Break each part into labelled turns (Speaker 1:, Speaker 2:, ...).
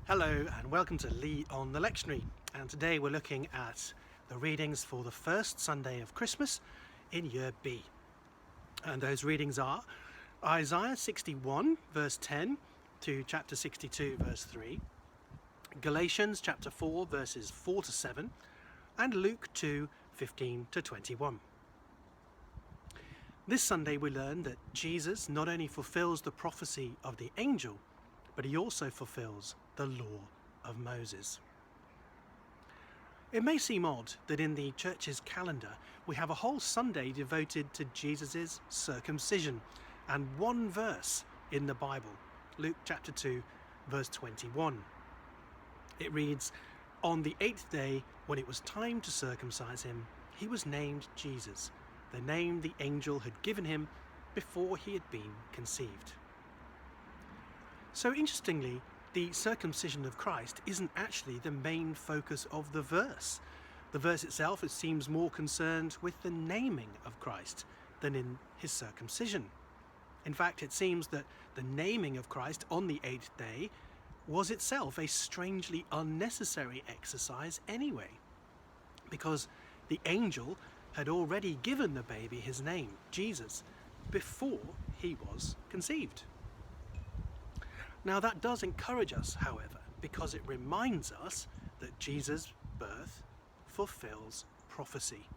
Speaker 1: Hello and welcome to Lee on the Lectionary, and today we're looking at the readings for the first Sunday of Christmas in Year B. And those readings are Isaiah 61 verse 10 to chapter 62 verse 3, Galatians chapter 4 verses 4 to 7, and Luke 2 15 to 21. This Sunday we learn that Jesus not only fulfills the prophecy of the angel, but he also fulfills the law of Moses. It may seem odd that in the church's calendar we have a whole Sunday devoted to Jesus' circumcision and one verse in the Bible, Luke chapter 2 verse 21. It reads, "On the 8th day, when it was time to circumcise him, he was named Jesus, the name the angel had given him before he had been conceived." So interestingly, the circumcision of Christ isn't actually the main focus of the verse. The verse itself, it seems more concerned with the naming of Christ than in his circumcision. In fact, it seems that the naming of Christ on the 8th day was itself a strangely unnecessary exercise anyway, because the angel had already given the baby his name, Jesus, before he was conceived. Now that does encourage us, however, because it reminds us that Jesus' birth fulfills prophecy.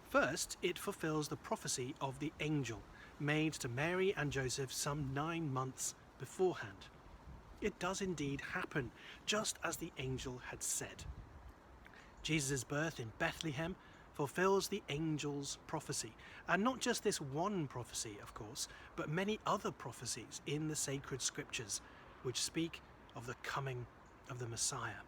Speaker 1: First, it fulfills the prophecy of the angel made to Mary and Joseph some 9 months beforehand. It does indeed happen, just as the angel had said. Jesus' birth in Bethlehem fulfills the angel's prophecy, and not just this one prophecy, of course, but many other prophecies in the sacred scriptures which speak of the coming of the Messiah.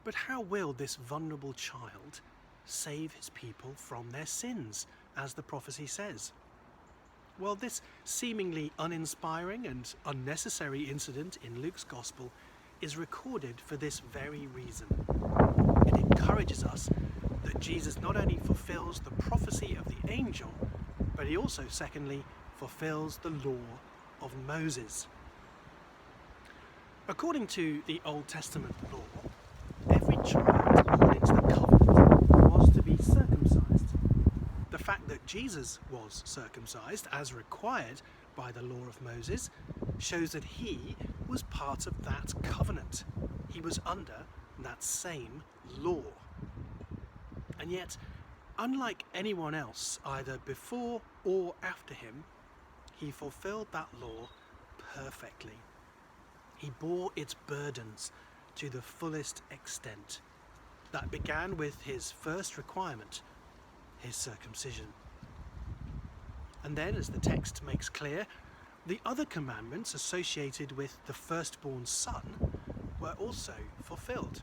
Speaker 1: But how will this vulnerable child save his people from their sins, as the prophecy says? Well, this seemingly uninspiring and unnecessary incident in Luke's Gospel is recorded for this very reason. It encourages us that Jesus not only fulfills the prophecy of the angel, but he also, secondly, fulfills the law of Moses. According to the Old Testament law, every child born into the covenant was to be circumcised. The fact that Jesus was circumcised, as required by the law of Moses, shows that he was part of that covenant. He was under that same law. And yet, unlike anyone else, either before or after him, he fulfilled that law perfectly. He bore its burdens to the fullest extent. That began with his first requirement, his circumcision. And then, as the text makes clear, the other commandments associated with the firstborn son were also fulfilled.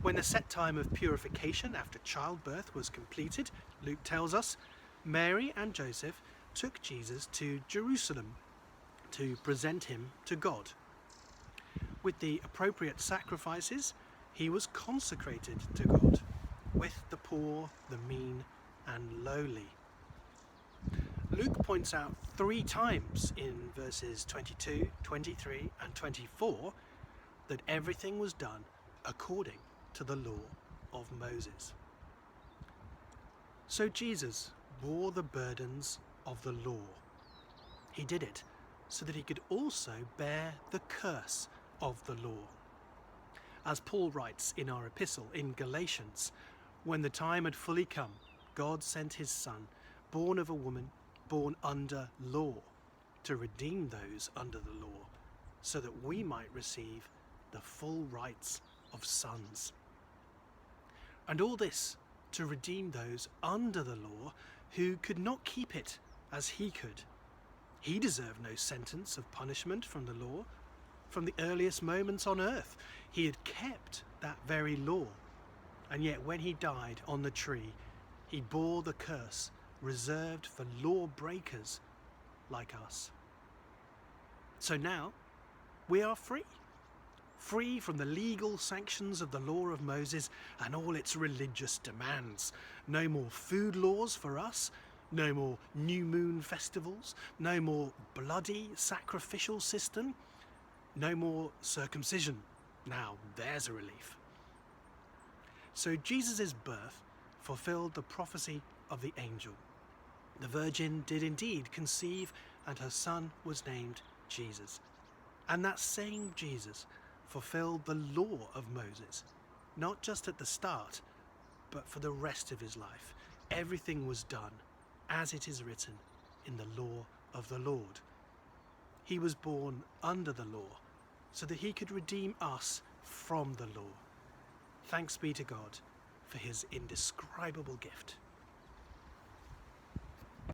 Speaker 1: When the set time of purification after childbirth was completed, Luke tells us, Mary and Joseph took Jesus to Jerusalem to present him to God. With the appropriate sacrifices, he was consecrated to God, with the poor, the mean, and lowly. Luke points out 3 times in verses 22, 23, and 24 that everything was done according to the law of Moses. So Jesus bore the burdens of the law. He did it so that he could also bear the curse of the law. As Paul writes in our epistle in Galatians, when the time had fully come, God sent his Son, born of a woman, born under law, to redeem those under the law, so that we might receive the full rights of sons. And all this to redeem those under the law who could not keep it as he could. He deserved no sentence of punishment from the law. From the earliest moments on earth, he had kept that very law. And yet when he died on the tree, he bore the curse reserved for lawbreakers like us. So now we are free. Free from the legal sanctions of the law of Moses and all its religious demands. No more food laws for us, no more new moon festivals, no more bloody sacrificial system. No more circumcision. Now there's a relief. So Jesus' birth fulfilled the prophecy of the angel. The virgin did indeed conceive, and her son was named Jesus. And that same Jesus fulfilled the law of Moses, not just at the start, but for the rest of his life. Everything was done as it is written in the law of the Lord. He was born under the law so that he could redeem us from the law. Thanks be to God for his indescribable gift.